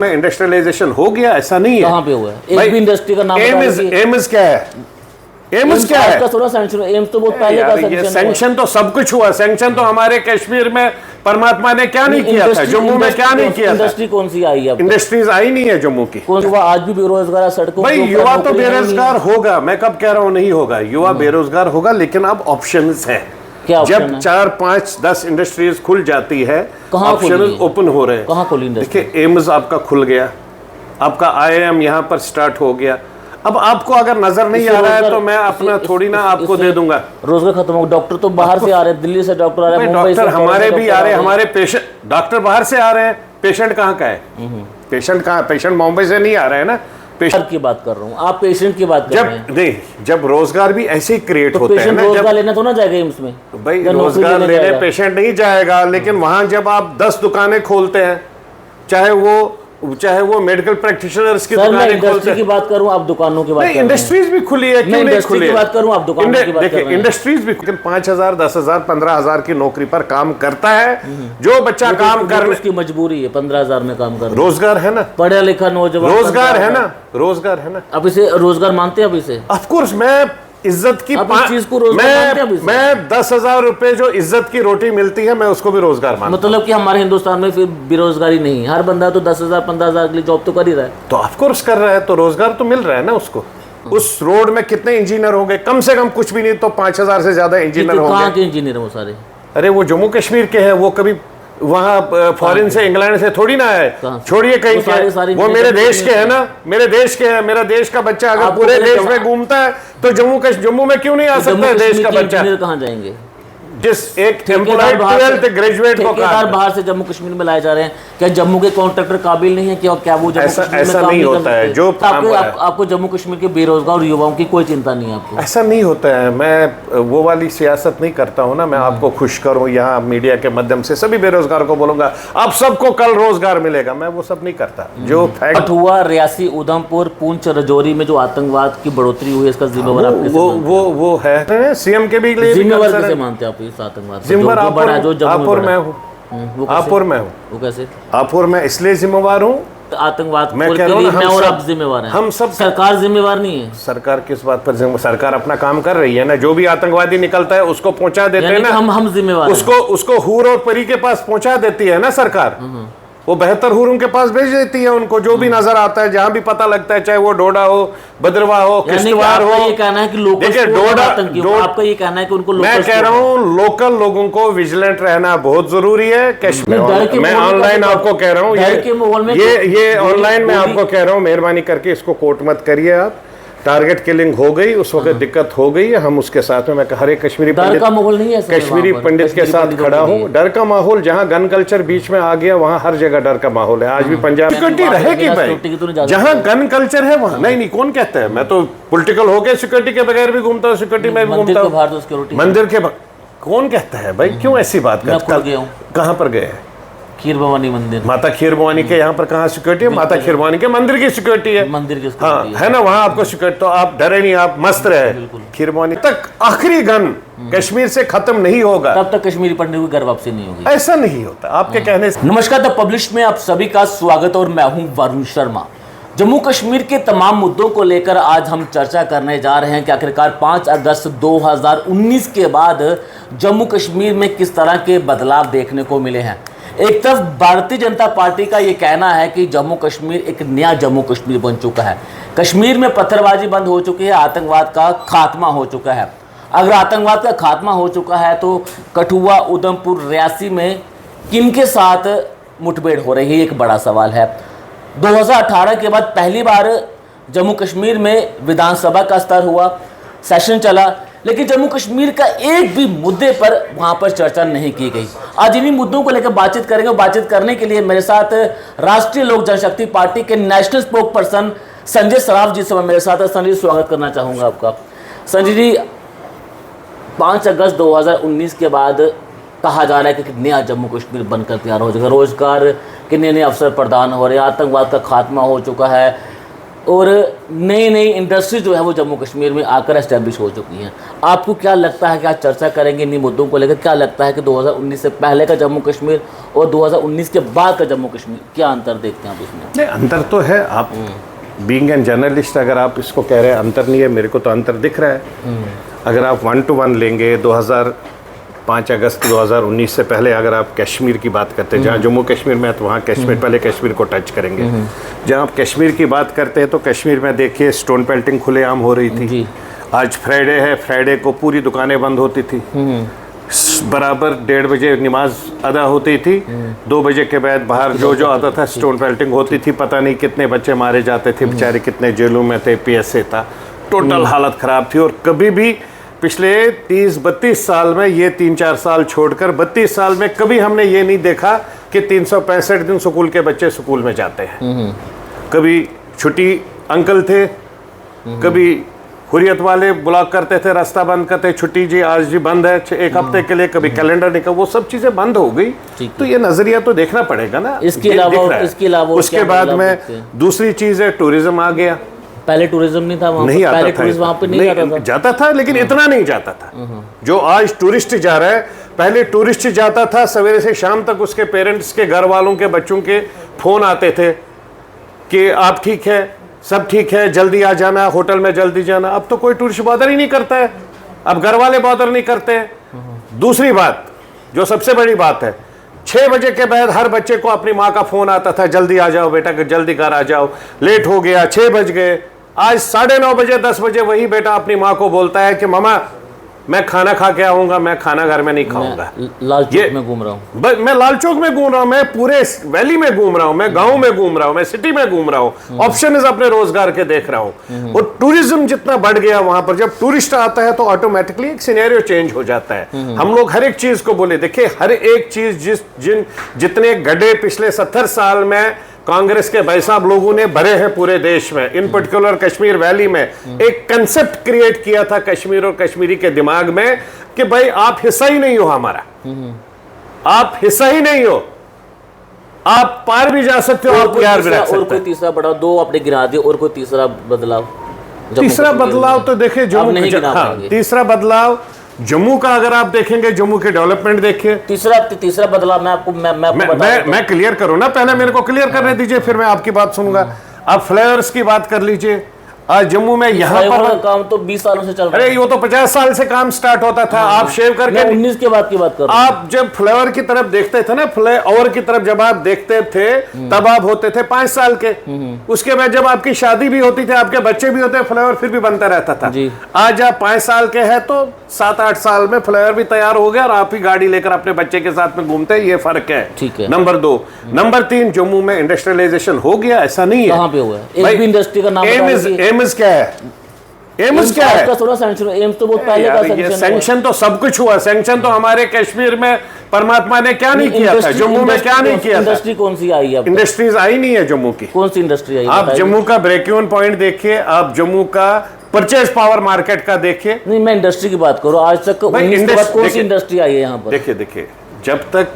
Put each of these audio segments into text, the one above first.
में इंडस्ट्रियलाइजेशन हो गया, ऐसा नहीं है। कहाँ पे हुआ है? एक भी इंडस्ट्री का नाम एम्स क्या है? एम्स क्या है? एम्स तो बहुत पहले का सैंक्शन तो सब कुछ हुआ। सैंक्शन तो हमारे कश्मीर में परमात्मा ने क्या नहीं किया था, जम्मू में क्या नहीं किया था? इंडस्ट्री कौन सी आई है? इंडस्ट्रीज आई नहीं है जम्मू की। युवा आज भी बेरोजगार सड़कों। भाई युवा तो बेरोजगार होगा, मैं कब कह रहा हूँ नहीं होगा, युवा बेरोजगार होगा, लेकिन अब ऑप्शंस है। जब 4, 5, 10 इंडस्ट्रीज खुल जाती है, ऑप्शन ओपन हो रहे हैं। कहाँ खुली इंडस्ट्री? देखिए एम्स आपका खुल गया, आपका IIM यहाँ पर स्टार्ट हो गया। अब आपको अगर नजर नहीं आ रहा है तो मैं अपना थोड़ी ना आपको दे दूंगा। रोजगार खत्म हो, डॉक्टर तो बाहर से आ रहे हैं, दिल्ली से डॉक्टर आ रहे हैं, डॉक्टर हमारे भी आ रहे हैं, हमारे पेशेंट डॉक्टर बाहर से आ रहे हैं। पेशेंट कहाँ का है? पेशेंट कहाँ? पेशेंट मुंबई से नहीं आ रहे हैं ना। पेशेंट की बात कर रहा हूँ, आप पेशेंट की बात कर रहे हैं। नहीं, जब रोजगार भी ऐसे ही क्रिएट होते हैं ना, रोजगार लेना तो ना जाएगा एम्स में। भाई रोजगार लेने पेशेंट नहीं जाएगा, लेकिन वहां जब आप 10 दुकानें खोलते हैं, चाहे वो मेडिकल प्रैक्टिशनर्स की दुकानें खोलते हैं। की बात करूं, आप दुकानों की बात नहीं, इंडस्ट्रीज भी खुली है, क्यों नहीं खुली है? की बात करूं, आप दुकानों की बात कर रहे हैं। इंडस्ट्रीज भी 5,000, 10,000, 15,000 की नौकरी पर काम करता है जो बच्चा काम कर, उसकी मजबूरी है 15,000 में काम करना। रोजगार है ना, पढ़ा लिखा नौजवान, रोजगार है ना, रोजगार है ना। अब इसे रोजगार मानते हैं? अब इसे ऑफ कोर्स मैं इज्जत की चीज को रोजगार मैं 10,000 रुपए जो इज्जत की रोटी मिलती है, मैं उसको भी रोजगार मानता हूं। मतलब कि हमारे हिंदुस्तान में फिर बेरोजगारी नहीं है, हर बंदा तो 10,000, 15,000 के लिए जॉब तो कर ही रहा है। तो ऑफ कोर्स कर रहा है, तो रोजगार तो मिल रहा है ना उसको। उस रोड में कितने इंजीनियर होंगे? कम से कम कुछ भी नहीं तो 5,000 से ज्यादा इंजीनियर होंगे। कहाँ के इंजीनियर है वो सारे? अरे वो जम्मू कश्मीर के हैं, वो कभी वहाँ फॉरेन से, इंग्लैंड से थोड़ी ना है, छोड़िए कहीं के, वो मेरे देश के है ना, मेरे देश के है। मेरा देश का बच्चा अगर पूरे देश में घूमता है तो जम्मू में क्यों नहीं आ सकता है देश का बच्चा? कहाँ जाएंगे? जिस एक एम्प्लॉय 12th ग्रेजुएट को बाहर से जम्मू कश्मीर में लाए जा रहे हैं, क्या जम्मू के कॉन्ट्रैक्टर काबिल नहीं है? क्या वो जम्मू ऐसा नहीं होता है। जो आपको जम्मू कश्मीर के बेरोजगार युवाओं की कोई चिंता नहीं है? आपको ऐसा नहीं होता है। मैं वो वाली सियासत नहीं करता हूँ ना, मैं आपको खुश करूँ यहाँ मीडिया के माध्यम से सभी बेरोजगार को बोलूंगा आप सबको कल रोजगार मिलेगा, मैं वो सब नहीं करता। जो फैक्ट हुआ रियासी, उधमपुर, पुंछ, रजौरी में जो आतंकवाद की बढ़ोतरी हुई, इसका जिम्मेवार वो है सीएम के भी लिए जिम्मेवार कैसे मानते हैं आप? आतंकवाद आपुर में हूँ, आपुर में हूँ। वो कैसे? आपुर में इसलिए जिम्मेवार हूँ, आतंकवाद मैं कह रहा हूँ मैं और आप जिम्मेवार हैं। हम सब। सरकार जिम्मेवार नहीं है? सरकार किस बात पर? सरकार अपना काम कर रही है ना, जो भी आतंकवादी निकलता है उसको पहुंचा देते हैं ना, हम जिम्मेवार, उसको हूर और परी के पास पहुंचा देती है ना सरकार। वो बेहतर हुरूम के पास भेज देती है उनको, जो भी नजर आता है, जहां भी पता लगता है, चाहे वो डोडा हो, भद्रवा हो, किश्तवाड़ हो। ये कहना है कि लोकल, देखिए आपका ये कहना है कि उनको, मैं कह रहा हूँ लोकल लोगों को विजिलेंट रहना बहुत जरूरी है। कश्मीर मैं ऑनलाइन आपको कह रहा हूँ, ये ऑनलाइन मैं आपको कह रहा हूँ, मेहरबानी करके इसको कोट मत करिए आप। टारगेट किलिंग हो गई, उस वक्त दिक्कत हो गई है, हम उसके साथ में, मैं हर एक कश्मीरी पंडित, कश्मीरी पंडित के साथ खड़ा हूँ। डर का माहौल, जहाँ गन कल्चर बीच में आ गया वहाँ हर जगह डर का माहौल है। आज भी पंजाब सिक्योरिटी रहेगी भाई, जहाँ गन कल्चर है वहाँ। नहीं, कौन कहता है? मैं तो पॉलिटिकल होके सिक्योरिटी के बगैर भी घूमता हूँ, सिक्योरिटी में भी घूमता हूँ। मंदिर के कौन कहता है भाई? क्यों ऐसी बात करता है? कहाँ पर गए? खीर भवानी मंदिर, माता खीर भवानी के यहाँ पर कहाँ सिक्योरिटी है? माता खीर भवानी के मंदिर की सिक्योरिटी है, मंदिर की हाँ है ना, वहाँ आपको सिक्योरिटी। तो आप डरे नहीं, आप मस्त रहे। खीर भवानी तक आखिरी गन कश्मीर से खत्म नहीं होगा, तब तक कश्मीरी पंडित की घर वापसी नहीं होगी। ऐसा नहीं होता आपके कहने से। नमस्कार, द पब्लिश में आप सभी का स्वागत और मैं हूँ वरुण शर्मा। जम्मू कश्मीर के तमाम मुद्दों को लेकर आज हम चर्चा करने जा रहे हैं कि आखिरकार 5 अगस्त 2019 के बाद जम्मू कश्मीर में किस तरह के बदलाव देखने को मिले हैं। एक तरफ भारतीय जनता पार्टी का ये कहना है कि जम्मू कश्मीर एक नया जम्मू कश्मीर बन चुका है, कश्मीर में पत्थरबाजी बंद हो चुकी है, आतंकवाद का खात्मा हो चुका है। अगर आतंकवाद का खात्मा हो चुका है तो कठुआ, उधमपुर, रियासी में किनके साथ मुठभेड़ हो रही है, एक बड़ा सवाल है। 2018 के बाद पहली बार जम्मू कश्मीर में विधानसभा का स्तर हुआ, सेशन चला, लेकिन जम्मू कश्मीर का एक भी मुद्दे पर वहां पर चर्चा नहीं की गई। आज इन्हीं मुद्दों को लेकर बातचीत करेंगे। बातचीत करने के लिए मेरे साथ राष्ट्रीय लोक जनशक्ति पार्टी के national spokesperson Sanjay Saraf ji से मेरे साथ है। संजय, स्वागत करना चाहूंगा आपका। संजय जी, 5 अगस्त 2019 के बाद कहा जा रहा है कि नया जम्मू कश्मीर बनकर तैयार हो जाएगा, रोजगार के नए अवसर प्रदान हो रहे हैं, आतंकवाद का खात्मा हो चुका है, और नई नई इंडस्ट्री जो है वो जम्मू कश्मीर में आकर एस्टेब्लिश हो चुकी हैं। आपको क्या लगता है कि आज चर्चा करेंगे इन मुद्दों को लेकर, क्या लगता है कि 2019 से पहले का जम्मू कश्मीर और 2019 के बाद का जम्मू कश्मीर, क्या अंतर देखते हैं आप इसमें? नहीं, अंतर तो है। आप बीइंग एन जर्नलिस्ट अगर आप इसको कह रहे हैं अंतर नहीं है, मेरे को तो अंतर दिख रहा है। अगर आप 1 to 1 लेंगे 5 अगस्त 2019 से पहले, अगर आप कश्मीर की बात करते हैं, जहाँ जम्मू कश्मीर में है तो वहाँ कश्मीर, पहले कश्मीर को टच करेंगे। जहाँ आप कश्मीर की बात करते हैं तो कश्मीर में देखिए स्टोन पेल्टिंग खुलेआम हो रही थी। आज फ्राइडे है, फ्राइडे को पूरी दुकानें बंद होती थी, बराबर 1:30 बजे नमाज अदा होती थी, 2 बजे के बाद बाहर जो आता था स्टोन पेल्टिंग होती थी। पता नहीं कितने बच्चे मारे जाते थे, बेचारे कितने जेलों में थे, PSA था, टोटल हालत ख़राब थी। और कभी भी पिछले 30-32 साल में, ये 3-4 साल छोड़कर 32 साल में कभी हमने ये नहीं देखा कि 365 दिन स्कूल के बच्चे स्कूल में जाते हैं। कभी छुट्टी अंकल थे, कभी हुर्रियत वाले ब्लॉक करते थे, रास्ता बंद करते, छुट्टी जी आज जी बंद है 1 हफ्ते के लिए, कभी कैलेंडर निकल, वो सब चीज़ें बंद हो गई। तो ये नज़रिया तो देखना पड़ेगा ना। इसके अलावा उसके बाद में दूसरी चीज़ है, टूरिज्म आ गया। पहले टूरिज्म नहीं था वहाँ, नहीं आता पहले था, टूरिज्म वहाँ पे नहीं जाता था, लेकिन इतना नहीं जाता था जो आज टूरिस्ट जा रहा है। पहले टूरिस्ट जाता था, सवेरे से शाम तक उसके पेरेंट्स के, घर वालों के, बच्चों के फ़ोन आते थे कि आप ठीक है, सब ठीक है, जल्दी आ जाना, होटल में जल्दी जाना। अब तो कोई टूरिस्ट बॉदर ही नहीं करता है, अब घर वाले बॉदर नहीं करते हैं। दूसरी बात जो सबसे बड़ी बात है, 6 बजे के बाद हर बच्चे को अपनी माँ का फ़ोन आता था, जल्दी आ जाओ बेटा, जल्दी घर आ जाओ, लेट हो गया, 6 बज गए। आज 9:30 बजे 10 बजे वही बेटा अपनी माँ को बोलता है कि मामा मैं खाना खा के आऊंगा, मैं खाना घर में नहीं खाऊंगा। लाल चौक में घूम रहा हूँ, मैं लाल चौक में घूम रहा हूँ, मैं पूरे वैली में घूम रहा हूँ, मैं गांव में घूम रहा हूँ, मैं सिटी में घूम रहा हूँ, ऑप्शन अपने रोजगार के देख रहा हूँ। और टूरिज्म जितना बढ़ गया वहां पर, जब टूरिस्ट आता है तो ऑटोमेटिकली एक सिनेरियो चेंज हो जाता है। हम लोग हर एक चीज को बोले, देखिए हर एक चीज जितने गड्ढे पिछले 70 साल में कांग्रेस के भाई साहब लोगों ने भरे हैं पूरे देश में, इन पर्टिकुलर कश्मीर वैली में, एक कंसेप्ट क्रिएट किया था कश्मीर और कश्मीरी के दिमाग में कि भाई आप हिस्सा ही नहीं हो हमारा, आप हिस्सा ही नहीं हो, आप पार भी जा सकते हो, आप प्यार भी रख सकते हो। और कोई तीसरा बड़ा, 2 आपने गिना दिए, और कोई तीसरा बदलाव? तीसरा बदलाव तो देखिए जम्मू, तीसरा बदलाव जम्मू का अगर आप देखेंगे, जम्मू के डेवलपमेंट देखिए। तीसरा बदलाव मैं आपको मैं क्लियर करूं ना, पहले मेरे को क्लियर करने दीजिए, फिर मैं आपकी बात सुनूंगा। आप फ्लाईओवर्स की बात कर लीजिए। आज जम्मू में यहाँ पर काम तो 20 सालों से चल रहा है। अरे वो तो 50 साल से काम स्टार्ट होता था। आप शेव करके 19 के बाद की बात कर रहा हूं। आप जब फ्लाईओवर की तरफ देखते थे ना, फ्लाईओवर की तरफ जब आप देखते थे तब आप होते थे 5 साल के। उसके बाद जब आपकी शादी भी होती थी, आपके बच्चे भी होते, फ्लाईओवर फिर भी बनता रहता था। आज आप 5 साल के हैं तो 7-8 साल में फ्लाईओवर भी तैयार हो गया और आप ही गाड़ी लेकर अपने बच्चे के साथ में घूमते हैं। ये फर्क है। ठीक है। नंबर 2। नंबर 3, जम्मू में इंडस्ट्रियलाइजेशन हो गया, ऐसा नहीं है। कहां पे हुआ है? एक भी इंडस्ट्री का नाम एम्स क्या है? एम्स क्या है? एम्स तो बहुत पहले का सैंक्शन तो सब कुछ हुआ। सैंक्शन तो हमारे कश्मीर में परमात्मा ने क्या नहीं किया था, जम्मू में क्या नहीं किया था? इंडस्ट्री कौन सी आई है? इंडस्ट्रीज आई नहीं है जम्मू की। कौन सी इंडस्ट्री आई? आप जम्मू का ब्रेक इवन पॉइंट देखिए, आप जम्मू का परचेज पावर मार्केट का देखिए। नहीं, मैं इंडस्ट्री की बात करूं। आज तक कौन सी इंडस्ट्री आई है यहाँ पर? देखिए, जब तक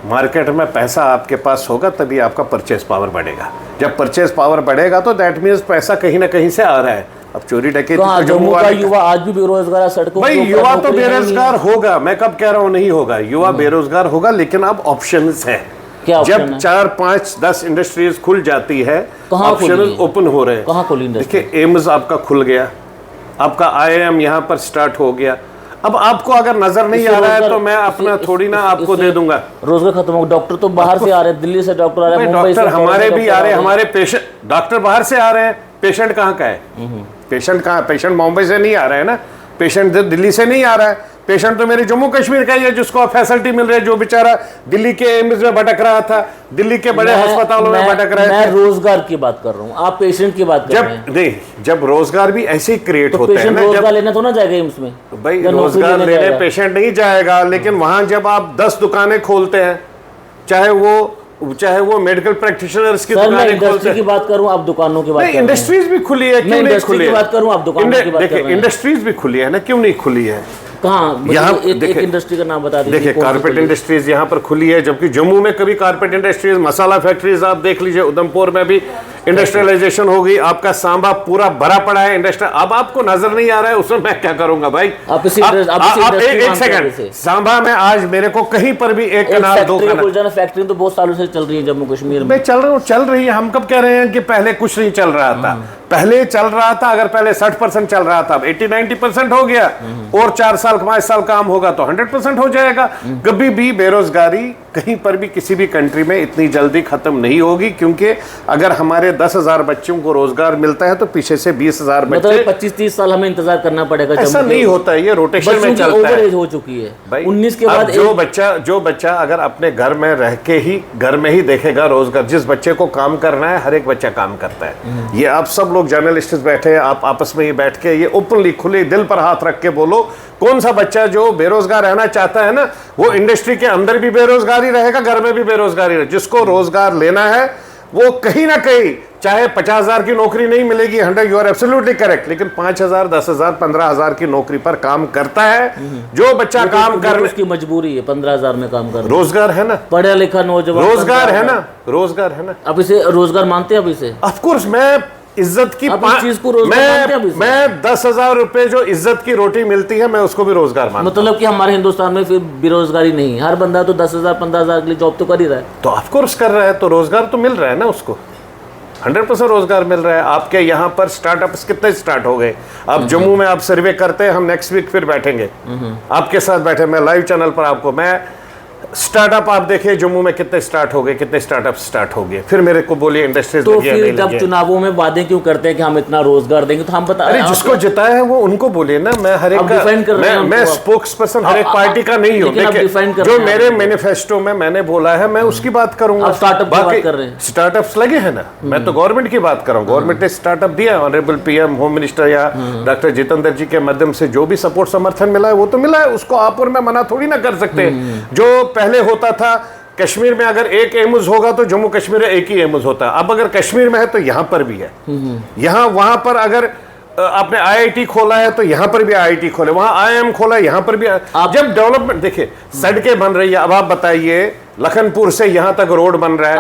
मार्केट में पैसा आपके पास होगा तभी आपका परचेज पावर बढ़ेगा। जब परचेज पावर बढ़ेगा तो दैट मीन्स पैसा कहीं ना कहीं से आ रहा है। अब चोरी डकैती तो जम्मू का युवा आज भी बेरोजगार है सड़कों भाई, युवा तो बेरोजगार होगा, मैं कब कह रहा हूँ नहीं होगा, युवा बेरोजगार होगा, लेकिन अब ऑप्शंस है। जब 4, 5, 10 इंडस्ट्रीज खुल जाती है, ऑप्शन ओपन हो रहे हैं। कहाँ खुली? देखिए एम्स आपका खुल गया, आपका IIM यहाँ पर स्टार्ट हो गया। अब आपको अगर नजर नहीं आ रहा है तो मैं अपना थोड़ी ना आपको दे दूंगा। रोजगार खत्म हो, डॉक्टर तो बाहर से आ रहे हैं, दिल्ली से डॉक्टर आ रहे हैं, डॉक्टर हमारे भी आ रहे हैं, हमारे पेशेंट डॉक्टर बाहर से आ रहे हैं। पेशेंट कहाँ का है? पेशेंट कहाँ? पेशेंट मुंबई से नहीं आ रहा है ना, पेशेंट दिल्ली से नहीं आ रहा है। पेशेंट तो मेरे जम्मू कश्मीर का ही है, जिसको फैसिलिटी मिल रही है, जो बेचारा दिल्ली के एम्स में भटक रहा था, दिल्ली के बड़े अस्पतालों में भटक रहे थे। मैं रोजगार की बात कर रहा हूँ, आप पेशेंट की बात कर रहे हैं। नहीं, जब रोजगार भी ऐसे ही क्रिएट होता है ना, रोजगार लेना तो ना जाएगा एम्स में। भाई रोजगार लेने पेशेंट नहीं जाएगा, लेकिन वहां जब आप 10 दुकानें खोलते हैं, चाहे वो मेडिकल प्रैक्टिशनर्स की दुकानें खोलते हैं। की बात करूं, आप दुकानों की बात कर रहे हैं। इंडस्ट्रीज भी खुली है, क्यों नहीं खुली है? बात करूं, आप दुकानों की बात कर रहे हैं। इंडस्ट्रीज भी खुली है ना, क्यों नहीं खुली है? कहाँ? यहाँ एक इंडस्ट्री का नाम बता दीजिए। देखिए कारपेट इंडस्ट्रीज यहाँ पर खुली है, जबकि जम्मू में कभी कारपेट इंडस्ट्रीज, मसाला फैक्ट्रीज आप देख लीजिए, उधमपुर में भी इंडस्ट्रियलाइजेशन होगी, आपका सांबा पूरा भरा पड़ा है इंडस्ट्रियल। अब आपको नजर नहीं आ रहा है, उसमें मैं क्या करूंगा भाई? आप एक सेकंड, सांबा में आज मेरे को कहीं पर भी एक कनाल दो कनाल फैक्ट्री तो बहुत सालों से चल रही है जम्मू कश्मीर में। चल रही है। हम कब कह रहे हैं कि पहले कुछ नहीं चल रहा था? पहले चल रहा था। अगर पहले 60% चल रहा था, अब 80-90% हो गया, और 4 साल 5 साल काम होगा तो 100% हो जाएगा। कभी भी बेरोजगारी कहीं पर भी किसी भी कंट्री में इतनी जल्दी खत्म नहीं होगी, क्योंकि अगर हमारे 10,000 बच्चों को रोजगार मिलता है तो पीछे से 20,000 बच्चे 25-30 साल हमें इंतजार करना पड़ेगा। ऐसा नहीं होता है, ये रोटेशन में चलता है। हो चुकी है भाई 19 के बाद। जो बच्चा अगर अपने घर में रह के ही घर में ही देखेगा रोजगार, जिस बच्चे को काम करना है, हर एक बच्चा काम करता है। ये आप सब लोग जर्नलिस्ट बैठे हैं, आप आपस में ही बैठ के ये ओपनली खुले दिल पर हाथ रख के बोलो, कौन सा बच्चा जो बेरोजगार रहना चाहता है ना, वो इंडस्ट्री के अंदर भी बेरोजगारी रहेगा, घर में भी बेरोजगारी रहेगा। जिसको रोजगार लेना है वो कहीं ना कहीं, चाहे 50,000 की नौकरी नहीं मिलेगी, 100, यू आर एब्सोल्युटली करेक्ट, लेकिन 5,000, 10,000, 15,000 की नौकरी पर काम करता है। जो बच्चा काम कर, उसकी मजबूरी है 15,000 में काम करना। रोजगार है ना, पढ़ा लिखा नौजवान, रोजगार है ना, रोजगार है ना। अब इसे रोजगार मानते हैं? अब इसे ऑफ कोर्स मैं इज्जत की चीज को रोजगार मैं 10,000 रुपए जो इज्जत की रोटी मिलती है, मैं उसको भी रोजगार मानता हूं। मतलब कि हमारे हिंदुस्तान में फिर बेरोजगारी नहीं, हर बंदा तो 10,000 15,000 के लिए जॉब तो कर ही रहा है। तो ऑफ कोर्स कर रहा है, तो रोजगार तो मिल रहा है ना उसको, 100% रोजगार मिल रहा है। आपके यहाँ पर स्टार्टअप्स कितने स्टार्ट हो गए? अब जम्मू में आप सर्वे करते हैं, हम नेक्स्ट वीक फिर बैठेंगे आपके साथ, बैठे मैं लाइव चैनल पर आपको, मैं स्टार्टअप आप देखिए जम्मू में कितने स्टार्ट हो गए, कितने स्टार्टअप स्टार्ट हो गए। फिर मेरे को बोलिए इंडस्ट्रीज तो फिर जब चुनावों में वादे क्यों करते हैं कि हम इतना रोजगार देंगे, तो हम बता, अरे जिसको जिताया है वो उनको बोलिए ना। मैं हर एक मैं स्पोक्स पर्सन हर एक पार्टी का नहीं हूँ। देखिए जो मेरे मैनिफेस्टो में मैंने बोला है मैं उसकी बात करूंगा। स्टार्टअप्स लगे हैं ना, मैं तो गवर्नमेंट की बात कर रहा हूँ। गवर्नमेंट ने स्टार्टअप दिया, ऑनरेबल पीएम, होम मिनिस्टर या डॉक्टर जितेंद्र जी के माध्यम से जो भी सपोर्ट समर्थन मिला है वो तो मिला है, उसको आप और मैं मना थोड़ी ना कर सकते। जो पहले होता था कश्मीर में, अगर एक एम्स होगा तो जम्मू कश्मीर में एक ही एम्स होता है। अब अगर कश्मीर में है तो यहां पर भी है, यहां वहां पर अगर आपने आईआईटी खोला है तो यहां पर भी आईआईटी खोले, वहां आईएम खोला है, यहां पर भी। जब डेवलपमेंट देखिए, सड़कें बन रही है, अब आप बताइए लखनपुर से यहां तक रोड बन रहा है।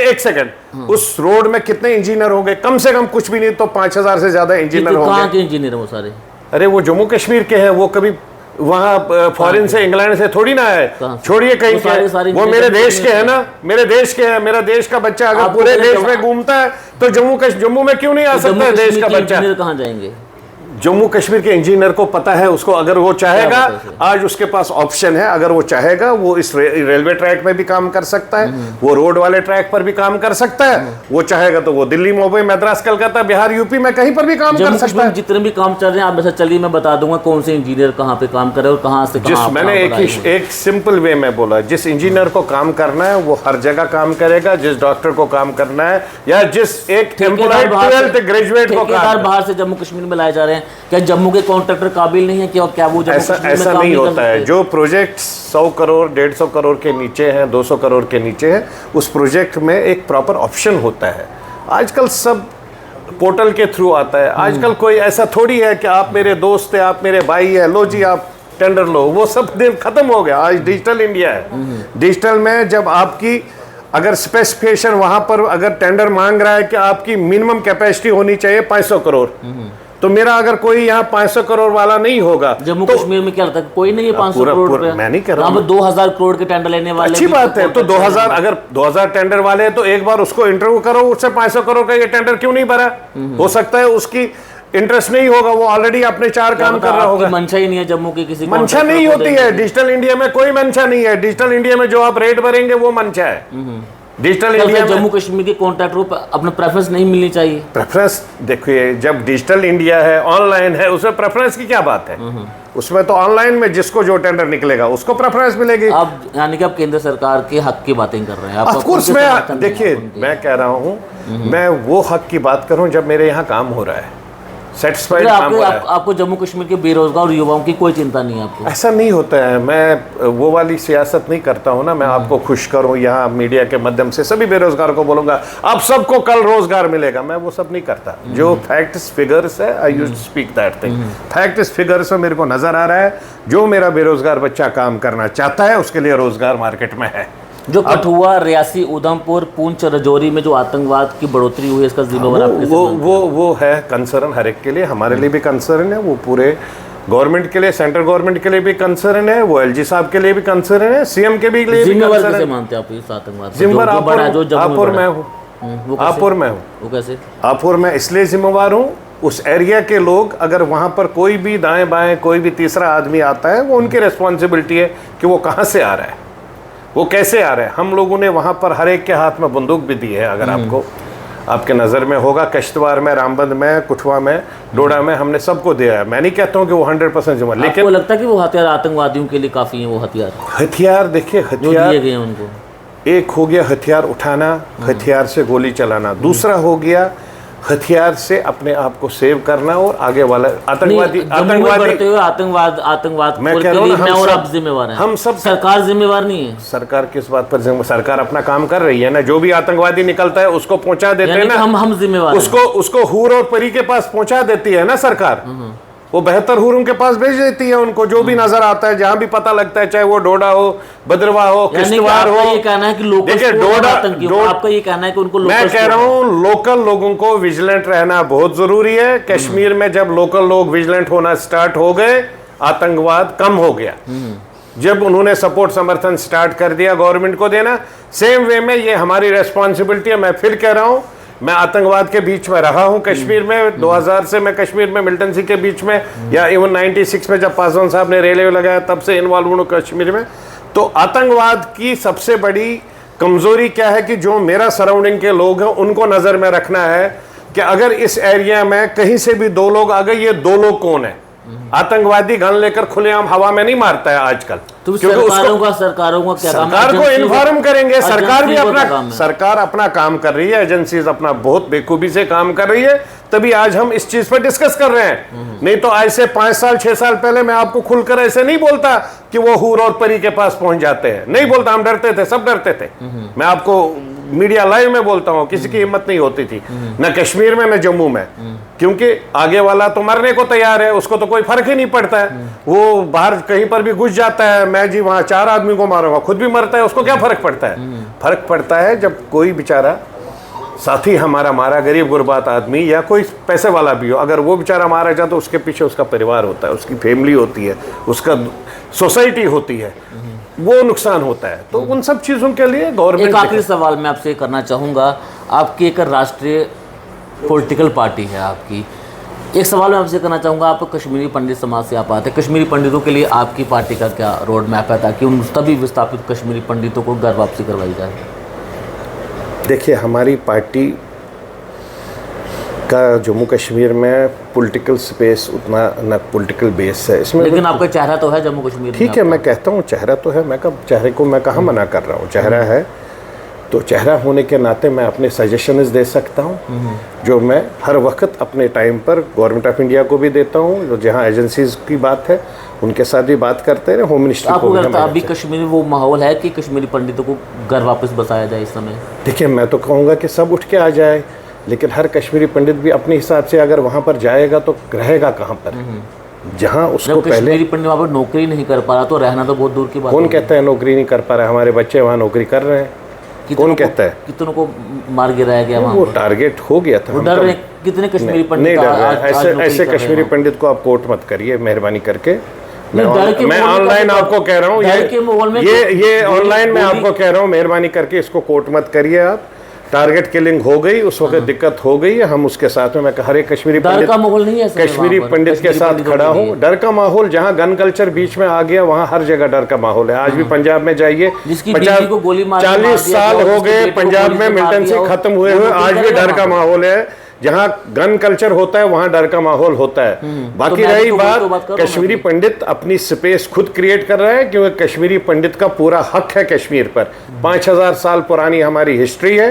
एक सेकंड, उस रोड में कितने इंजीनियर होंगे? कम से कम कुछ भी नहीं तो 5,000 से ज्यादा इंजीनियर होंगे। कहां के इंजीनियर वो सारे? अरे वो जम्मू कश्मीर के हैं, वो कभी वहां फॉरेन से, इंग्लैंड से थोड़ी ना है, छोड़िए कहीं के, वो मेरे देश के है ना, मेरे देश के हैं। मेरा देश का बच्चा अगर पूरे देश में घूमता है तो जम्मू में क्यों नहीं आ सकता है देश का बच्चा? कहाँ जाएंगे? जम्मू कश्मीर के इंजीनियर को पता है, उसको अगर वो चाहेगा, आज उसके पास ऑप्शन है, अगर वो चाहेगा वो इस रेलवे ट्रैक में भी काम कर सकता है, वो रोड वाले ट्रैक पर भी काम कर सकता है, वो चाहेगा तो वो दिल्ली, मुंबई, मद्रास, कलकत्ता, बिहार, यूपी में कहीं पर भी काम कर सकता है। जितने भी काम चल रहे हैं आप वैसे चलिए मैं बता दूंगा कौन से इंजीनियर कहाँ पे काम करे और कहाँ से कहाँ। मैंने एक सिंपल वे में बोला, जिस इंजीनियर को काम करना है वो हर जगह काम करेगा, जिस डॉक्टर को काम करना है या जिस एक एम्प्लॉय 12th ग्रेजुएट को बाहर से जम्मू कश्मीर में लाए जा रहे हैं, क्या जम्मू के कॉन्ट्रैक्टर काबिल नहीं है कि क्या वो जम्मू ऐसा नहीं होता है। जो प्रोजेक्ट 100 करोड़ 150 करोड़ के नीचे हैं, 200 करोड़ के नीचे है, उस प्रोजेक्ट में एक प्रॉपर ऑप्शन होता है। आजकल सब पोर्टल के थ्रू आता है। आजकल कोई ऐसा थोड़ी है कि आप मेरे दोस्त है, आप मेरे भाई है, लो जी आप टेंडर लो, वो सब दिन खत्म हो गया। आज डिजिटल इंडिया है। डिजिटल में जब आपकी अगर स्पेसिफिकेशन वहां पर अगर टेंडर मांग रहा है कि आपकी मिनिमम कैपेसिटी होनी चाहिए 500 करोड़, तो मेरा अगर कोई यहाँ 500 करोड़ वाला नहीं होगा, जम्मू कश्मीर में क्या लगता है कोई नहीं है 500 करोड़? मैं नहीं कर रहा हूँ, 2000 करोड़ के टेंडर लेने वाले। अच्छी बात है, तो 2000 अगर 2000 टेंडर वाले हैं तो एक बार उसको इंटरव्यू करो, उससे 500 करोड़ का ये टेंडर क्यों नहीं भरा? हो सकता है उसकी इंटरेस्ट नहीं होगा, वो ऑलरेडी अपने 4 काम कर रहा होगा। मंशा ही नहीं है जम्मू की, किसी मंशा नहीं होती है। डिजिटल इंडिया में कोई मंशा नहीं है। डिजिटल इंडिया में जो आप रेट भरेंगे वो मंशा है। डिजिटल इंडिया में जम्मू कश्मीर के कॉन्ट्रैक्टरों को अपना प्रेफरेंस नहीं मिलनी चाहिए। प्रेफरेंस देखिए, जब डिजिटल इंडिया है, ऑनलाइन है, उसमें प्रेफरेंस की क्या बात है? उसमें तो ऑनलाइन में जिसको जो टेंडर निकलेगा उसको प्रेफरेंस मिलेगी। अब यानी कि आप केंद्र सरकार के हक की बातें कर रहे हैं। ऑफ कोर्स मैं देखिए, मैं कह रहा हूँ मैं वो हक की बात करूँ जब मेरे यहाँ काम हो रहा है, सेटिस्फाइड काम हो रहा है। आपको जम्मू कश्मीर के बेरोजगार और युवाओं की कोई चिंता नहीं है आपको? ऐसा नहीं होता है। मैं वो वाली सियासत नहीं करता हूँ ना, मैं आपको खुश करूँ यहाँ मीडिया के माध्यम से सभी बेरोजगार को बोलूंगा आप सबको कल रोजगार मिलेगा, मैं वो सब नहीं करता। जो फैक्ट्स फिगर्स है, I used to speak that thing. Facts figures में मेरे को नजर आ रहा है जो मेरा बेरोजगार बच्चा काम करना चाहता है उसके लिए रोजगार मार्केट में है। जो कठुआ, रियासी, उधमपुर, पुंछ, राजौरी में जो आतंकवाद की बढ़ोतरी हुई है, इसका जिम्मेवार आप कैसे मानते हैं? वो है कंसर्न हर एक के लिए, हमारे लिए भी कंसर्न है, वो पूरे गवर्नमेंट के लिए, सेंट्रल गवर्नमेंट के लिए भी कंसर्न है, वो एलजी साहब के लिए भी कंसर्न है, सीएम के भी लिए भी जिम्मेवार कंसर्न कैसे है। मानते हैं आप इस आतंकवाद को? जिम्मेवार जो बड़ा, जो जम्मू आप और में मैं बड़ा हूँ, वो कैसे? आप और मैं हूँ, वो कैसे? आप और मैं इसलिए जिम्मेवार हूँ, उस एरिया के लोग, अगर वहाँ पर कोई भी दाएं बाएं कोई भी तीसरा आदमी आता है, वो उनकी रिस्पॉन्सिबिलिटी है कि वो कहाँ से आ रहा है, वो कैसे आ रहा है। हम लोगों ने वहाँ पर हर एक के हाथ में बंदूक भी दी है, अगर आपको आपके नज़र में होगा, किश्तवाड़ में, रामबंद में, कठुआ में, डोडा में, हमने सबको दिया है। मैं नहीं कहता हूँ कि वो 100% जिम्मेदार, लेकिन आपको लगता है कि वो हथियार आतंकवादियों के लिए काफ़ी हैं? वो हथियार देखिए, जो हथियार दिए गए हैं उनको, एक हो गया हथियार उठाना, हथियार से गोली चलाना, दूसरा हो गया हथियार से अपने आप को सेव करना और आगे वाला आतंकवादी बढ़ते हुए आतंकवाद मैं के कह रहा हूँ लिए ना, मैं और आप जिम्मेवार हैं। हम सब सरकार जिम्मेवार नहीं है। सरकार किस बात पर सरकार अपना काम कर रही है ना, जो भी आतंकवादी निकलता है उसको पहुंचा देते हैं यानी ना, कि हम जिम्मेवार हैं। उसको हूर और परी के पास पहुंचा देती है ना सरकार, वो बेहतर हूरों के पास भेज देती है उनको, जो भी नजर आता है, जहां भी पता लगता है, चाहे वो डोडा हो, भद्रवा हो, किश्तवाड़ हो। ये कहना है कि देखिए आपका ये कहना है कि उनको मैं कह रहा हूँ लोकल लोगों को विजिलेंट रहना बहुत जरूरी है। कश्मीर में जब लोकल लोग विजिलेंट होना स्टार्ट हो गए, आतंकवाद कम हो गया। जब उन्होंने सपोर्ट समर्थन स्टार्ट कर दिया गवर्नमेंट को देना, सेम वे में ये हमारी रेस्पॉन्सिबिलिटी है। मैं फिर कह रहा हूँ, मैं आतंकवाद के बीच में रहा हूं कश्मीर में, 2000 से मैं कश्मीर में मिल्टन सिंह के बीच में, या इवन 96 में जब पासवान साहब ने रेलवे लगाया तब से इन्वॉल्व हूं कश्मीर में। तो आतंकवाद की सबसे बड़ी कमजोरी क्या है कि जो मेरा सराउंडिंग के लोग हैं उनको नजर में रखना है कि अगर इस एरिया में कहीं से भी दो लोग आ गए, ये दो लोग कौन है। आतंकवादी गन लेकर खुलेआम हवा में नहीं मारता है आजकल, तो सरकारों का क्या काम है? सरकार को इन्फॉर्म करेंगे। सरकार भी सरकार अपना काम कर रही है, एजेंसीज अपना बहुत बेखूबी से काम कर रही है, तभी आज हम इस चीज पर डिस्कस कर रहे हैं। नहीं तो आज से 5 साल 6 साल पहले मैं आपको खुलकर ऐसे नहीं बोलता कि वो हूर और परी के पास पहुंच जाते हैं, नहीं बोलता। हम डरते थे, सब डरते थे। मैं आपको मीडिया लाइव में बोलता हूं, किसी की हिम्मत नहीं होती थी, न कश्मीर में न जम्मू में, क्योंकि आगे वाला तो मरने को तैयार है, उसको तो कोई फर्क ही नहीं पड़ता है। वो बाहर कहीं पर भी घुस जाता है, मैं जी वहां 4 आदमी को मारूंगा, खुद भी मरता है, उसको क्या फर्क पड़ता है? फर्क पड़ता है जब कोई बेचारा साथी हमारा मारा, गरीब गुरबात आदमी या कोई पैसे वाला भी हो, अगर वो बेचारा मारा जाए तो उसके पीछे उसका परिवार होता है, उसकी फैमिली होती है, उसका सोसाइटी होती है, वो नुकसान होता है। तो उन सब चीज़ों के लिए गवर्नमेंट। एक आखिरी सवाल मैं आपसे करना चाहूँगा, आपकी एक राष्ट्रीय पॉलिटिकल पार्टी है आपकी, एक सवाल मैं आपसे करना चाहूँगा, आप कश्मीरी पंडित समाज से आप आते हैं, कश्मीरी पंडितों के लिए आपकी पार्टी का क्या रोड मैप है ताकि उन सभी विस्थापित कश्मीरी पंडितों को घर वापसी करवाई जाए? देखिए, हमारी पार्टी का जम्मू कश्मीर में पॉलिटिकल स्पेस उतना न पॉलिटिकल बेस है इसमें, लेकिन आपका चेहरा तो है जम्मू कश्मीर में। ठीक है, मैं कहता हूँ चेहरा तो है, मैं कब चेहरे को मैं कहाँ मना कर रहा हूँ, चेहरा है। तो चेहरा होने के नाते मैं अपने सजेशंस दे सकता हूँ, जो मैं हर वक्त अपने टाइम पर गवर्नमेंट ऑफ इंडिया को भी देता हूँ, जो जहाँ एजेंसीज की बात है उनके साथ भी बात करते हैं, होम मिनिस्ट्री को। आपको लगता है अभी कश्मीर में वो माहौल है कि कश्मीरी पंडितों को घर वापस बसाया जाए इस समय? देखिए, मैं तो कहूँगा कि सब उठ के आ जाए, लेकिन हर कश्मीरी पंडित भी अपने हिसाब से अगर वहाँ पर जाएगा तो रहेगा कहाँ पर, जहाँ उसको पहले। कश्मीरी पंडित वहाँ पर नौकरी नहीं कर पा रहा तो रहना तो बहुत दूर की बात। कौन कहता है नौकरी नहीं कर पा रहा है? हमारे बच्चे वहाँ नौकरी कर रहे हैं। कौन कहता है? कितनों को मार गिराया गया वहाँ? वो टारगेट हो गया था। डर रहे कितने कश्मीरी पंडित नहीं डर रहे, ऐसे कश्मीरी पंडित को आप कोर्ट मत करिए मेहरबानी करके। मैं ऑनलाइन आपको कह रहा हूँ, ये ऑनलाइन मैं आपको कह रहा हूँ, मेहरबानी करके इसको कोर्ट मत करिए आप। टारगेट किलिंग हो गई, उस वक्त दिक्कत हो गई है, हम उसके साथ में, मैं हर एक कश्मीरी पंडित, माहौल नहीं है, कश्मीरी पंडित के साथ खड़ा हूँ। डर का माहौल, जहाँ गन कल्चर बीच में आ गया वहाँ हर जगह डर का माहौल है। आज भी पंजाब में जाइए, 40 साल हो गए पंजाब में मिल्टन सिंह खत्म हुए हुए, आज भी डर का माहौल है। जहाँ गन कल्चर होता है वहाँ डर का माहौल होता है। बाकी रही बात, कश्मीरी पंडित अपनी स्पेस खुद क्रिएट कर रहा है, क्योंकि कश्मीरी पंडित का पूरा हक है कश्मीर पर। 5000 साल पुरानी हमारी हिस्ट्री है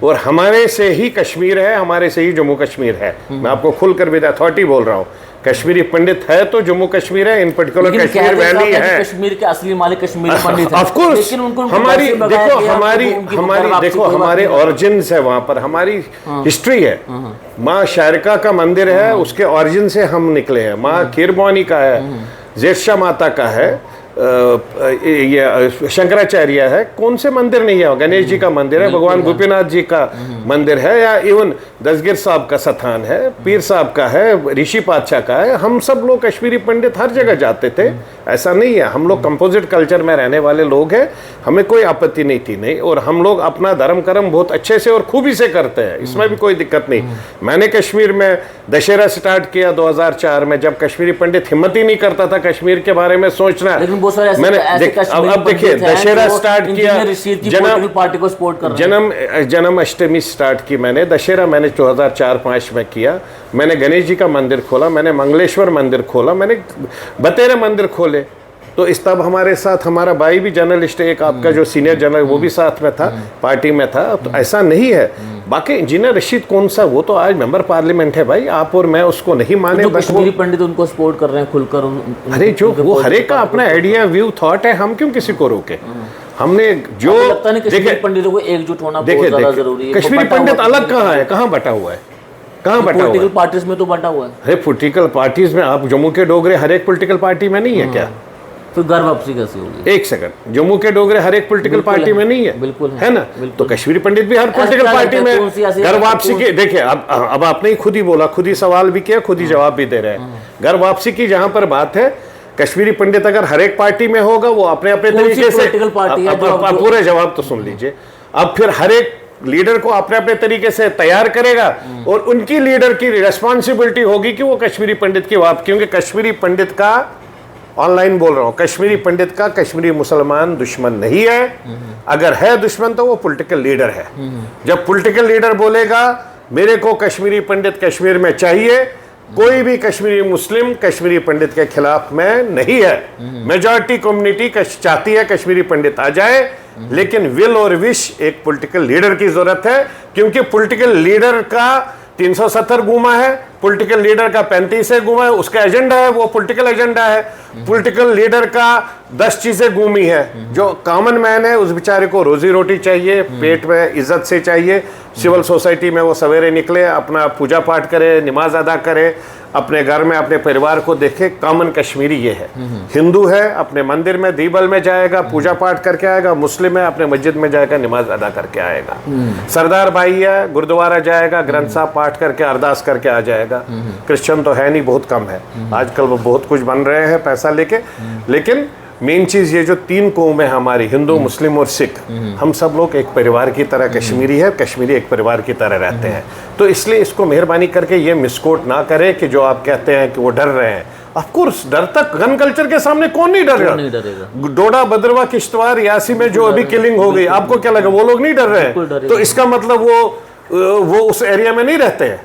और हमारे से ही कश्मीर है, हमारे से ही जम्मू कश्मीर है। मैं आपको खुलकर विद अथॉरिटी बोल रहा हूँ, कश्मीरी पंडित है तो जम्मू कश्मीर है, इन पर्टिकुलर कश्मीर वैली है। कश्मीर के असली मालिक कश्मीरी पंडित हैं। ऑफ कोर्स, हमारी देखो हमारे ओरिजिन्स है वहाँ पर, हमारी हिस्ट्री है। माँ शारिका का मंदिर है, उसके ओरिजिन से हम निकले हैं। माँ खीरबोनी का है, जेठशा माता का है, ये शंकराचार्य है, कौन से मंदिर नहीं है? गणेश जी का मंदिर है, भगवान गोपीनाथ जी का मंदिर है, या इवन दसगिर साहब का स्थान है, पीर साहब का है, ऋषि पातशाह का है। हम सब लोग कश्मीरी पंडित हर जगह जाते थे, ऐसा नहीं है। हम लोग कंपोजिट कल्चर में रहने वाले लोग हैं, हमें कोई आपत्ति नहीं थी नहीं, और हम लोग अपना धर्म कर्म बहुत अच्छे से और खूबी से करते हैं, इसमें भी कोई दिक्कत नहीं। मैंने कश्मीर में दशहरा स्टार्ट किया 2004 में, जब कश्मीरी पंडित हिम्मत ही नहीं करता था कश्मीर के बारे में सोचना। मैंने अब देखिए दशहरा स्टार्ट किया, पार्टी को सपोर्ट कर जन्म अष्टमी स्टार्ट की मैंने, दशहरा मैंने 2004-05 में किया। मैंने गणेश जी का मंदिर खोला, मैंने मंगलेश्वर मंदिर खोला, मैंने बतेरे मंदिर खोले। तो इस तब हमारे साथ हमारा भाई भी जर्नलिस्ट है, एक आपका जो सीनियर जर्नल, वो भी साथ में था, पार्टी में था। तो ऐसा नहीं है। बाकी इंजीनियर रशीद कौन सा, वो तो आज मेंबर पार्लियामेंट है भाई, आप और मैं उसको नहीं माने। तो कश्मीरी पंडित उनको सपोर्ट कर रहे हैं खुलकर। अरे जो वो हर एक का अपना आइडिया, व्यू, थॉट है, हम क्यों किसी को रोके? हमने जो देखिए पंडितों को एकजुट होना बहुत ज्यादा जरूरी है। कश्मीरी पंडित अलग कहाँ है, कहाँ बटा हुआ है, कहाँ बटा हुआ है? पॉलिटिकल पार्टीज में तो बटा हुआ है। अरे पॉलिटिकल पार्टीज में आप जम्मू के डोगरे हर एक पॉलिटिकल पार्टी में नहीं है क्या? तो घर वापसी कैसे होगी? एक सेकंड, जम्मू के डोगरे हर एक पॉलिटिकल पार्टी में नहीं है, बिल्कुल है ना? तो कश्मीरी पंडित भी हर पॉलिटिकल पार्टी में घर वापसी की। देखिए अब आपने ही खुद ही बोला, खुद ही सवाल भी किया, खुद ही जवाब भी दे रहे हैं। घर वापसी की जहां पर बात है, कश्मीरी पंडित अगर हर एक पार्टी में होगा, वो अपने अपने तरीके से, पूरे जवाब तो सुन लीजिए। अब फिर हर एक लीडर को अपने अपने तरीके से तैयार करेगा, और उनकी लीडर की रिस्पॉन्सिबिलिटी होगी कि वो कश्मीरी पंडित की बात, क्योंकि कश्मीरी पंडित का, ऑनलाइन बोल रहा हूं, कश्मीरी पंडित का कश्मीरी मुसलमान दुश्मन नहीं है। अगर है दुश्मन तो वो पॉलिटिकल लीडर है। जब पॉलिटिकल लीडर बोलेगा मेरे को कश्मीरी पंडित कश्मीर में चाहिए, कोई भी कश्मीरी मुस्लिम कश्मीरी पंडित के खिलाफ में नहीं है। मेजॉरिटी कम्युनिटी चाहती है कश्मीरी पंडित आ जाए, लेकिन विल और विश एक पॉलिटिकल लीडर की जरूरत है, क्योंकि पॉलिटिकल लीडर का 370 गुमा है, पॉलिटिकल लीडर का 35 गुमा है, उसका एजेंडा है, वो पॉलिटिकल एजेंडा है। पॉलिटिकल लीडर का 10 चीजें गुमी है। जो कॉमन मैन है उस बेचारे को रोजी रोटी चाहिए, पेट में इज्जत से चाहिए। सिविल सोसाइटी में वो सवेरे निकले, अपना पूजा पाठ करे, नमाज अदा करे, अपने घर में अपने परिवार को देखे। कॉमन कश्मीरी ये है। हिंदू है अपने मंदिर में दीबल में जाएगा, पूजा पाठ करके आएगा। मुस्लिम है अपने मस्जिद में जाएगा, नमाज अदा करके आएगा। सरदार भाई है गुरुद्वारा जाएगा, ग्रंथ साहब पाठ करके अरदास करके आ जाएगा। क्रिश्चियन तो है नहीं, बहुत कम है आजकल, वो बहुत कुछ बन रहे हैं पैसा लेके। लेकिन मेन चीज ये जो 3 कौम है हमारी, हिंदू मुस्लिम और सिख, हम सब लोग एक परिवार की तरह कश्मीरी है, कश्मीरी एक परिवार की तरह रहते हैं। तो इसलिए इसको मेहरबानी करके ये मिसकोट ना करें कि जो आप कहते हैं कि वो डर रहे हैं। ऑफ कोर्स डरता, गन कल्चर के सामने कौन नहीं डरेगा? डोडा, भद्रवा, किश्तवाड़, यासी में जो अभी किलिंग हो गई, आपको क्या लगा वो लोग नहीं डर रहे हैं? तो इसका मतलब वो उस एरिया में नहीं रहते हैं?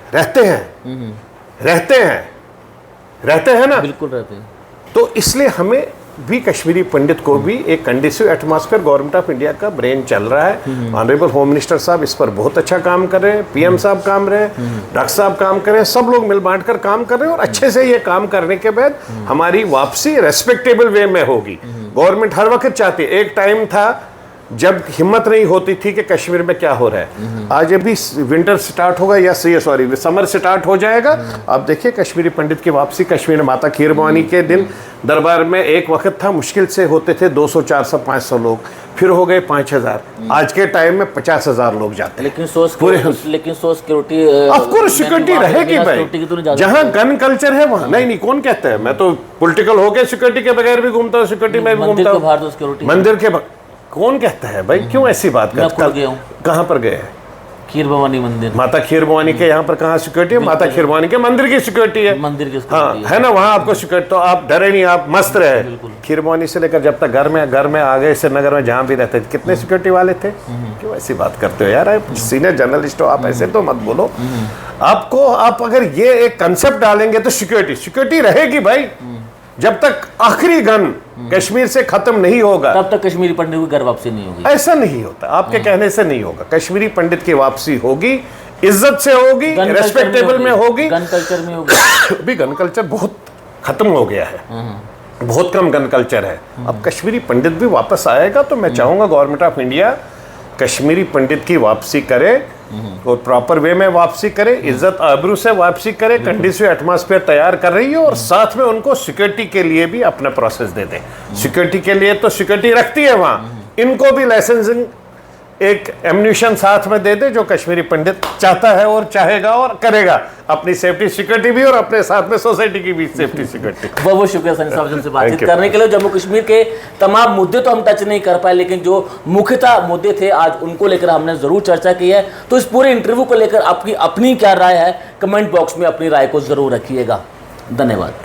रहते हैं ना, बिल्कुल रहते हैं। तो इसलिए हमें भी कश्मीरी पंडित को भी एक conducive atmosphere, government of India का ब्रेन चल रहा है। ऑनरेबल होम मिनिस्टर साहब इस पर बहुत अच्छा काम कर रहे हैं, पीएम साहब काम रहे हैं, डॉक्टर साहब काम कर रहे हैं, सब लोग मिल बांट कर काम कर रहे हैं। और अच्छे से ये काम करने के बाद हमारी वापसी रेस्पेक्टेबल वे में होगी। गवर्नमेंट हर वक्त चाहती है। एक टाइम था जब हिम्मत नहीं होती थी कि कश्मीर में क्या हो रहा है। आज अभी विंटर स्टार्ट होगा या सॉरी समर स्टार्ट हो जाएगा। आप देखिए कश्मीरी पंडित की वापसी, कश्मीर माता खीर भवानी के दिन दरबार में एक वक्त था मुश्किल से होते थे 200, 400, 500 लोग, फिर हो गए 5000। आज के टाइम में 50,000 लोग जाते हैं। लेकिन सो सिक्योरिटी, ऑफ कोर्स सिक्योरिटी रहेगी भाई। जहाँ गन कल्चर है वहाँ नहीं, कौन कहता है? मैं तो पॉलिटिकल हो गए सिक्योरिटी के बगैर भी घूमता हूँ, सिक्योरिटी में भी घूमता हूँ। मंदिर के कौन कहता है भाई? क्यों ऐसी बात करता है? कहाँ पर गए हैं? खीर भवानी मंदिर, माता खीर भवानी के यहाँ पर कहाँ सिक्योरिटी है? माता खीर भवानी के मंदिर की सिक्योरिटी है, मंदिर की है ना, वहाँ आपको सिक्योरिटी। तो आप डरे नहीं, आप मस्त रहे। खीर भवानी से लेकर जब तक घर में आ गए, श्रीनगर में जहाँ भी रहते थे, कितने सिक्योरिटी वाले थे? क्यों ऐसी बात करते हो यार? आप सीनियर जर्नलिस्ट हो, आप ऐसे तो मत बोलो। आपको, आप अगर ये एक कंसेप्ट डालेंगे तो सिक्योरिटी रहेगी भाई। जब तक आखिरी गन कश्मीर से खत्म नहीं होगा तब तक कश्मीरी पंडित की घर वापसी नहीं होगी। ऐसा नहीं होता, आपके कहने से नहीं होगा। कश्मीरी पंडित की वापसी होगी, इज्जत से होगी, रेस्पेक्टेबल में होगी। गन कल्चर में होगी। अभी गन कल्चर बहुत खत्म हो गया है, बहुत कम गन कल्चर है। अब कश्मीरी पंडित भी वापस आएगा, तो मैं चाहूंगा गवर्नमेंट ऑफ इंडिया कश्मीरी पंडित की वापसी करे। और प्रॉपर वे में वापसी करे, इज्जत आबरू से वापसी करे, कंडीसिव एटमॉस्फेयर तैयार कर रही है और साथ में उनको सिक्योरिटी के लिए भी अपना प्रोसेस दे दे। सिक्योरिटी के लिए तो सिक्योरिटी रखती है वहाँ, इनको भी लाइसेंसिंग एक एम्यूनिशन साथ में दे दे, जो कश्मीरी पंडित चाहता है और चाहेगा और करेगा, अपनी सेफ्टी सिक्योरिटी भी और अपने साथ में सोसाइटी की भी सेफ्टी सिक्योरिटी। बहुत बहुत शुक्रिया सनी साहब से बातचीत करने के लिए। जम्मू कश्मीर के तमाम मुद्दे तो हम टच नहीं कर पाए, लेकिन जो मुख्यतः मुद्दे थे आज उनको लेकर हमने जरूर चर्चा की है। तो इस पूरे इंटरव्यू को लेकर आपकी अपनी क्या राय है, कमेंट बॉक्स में अपनी राय को जरूर रखिएगा। धन्यवाद।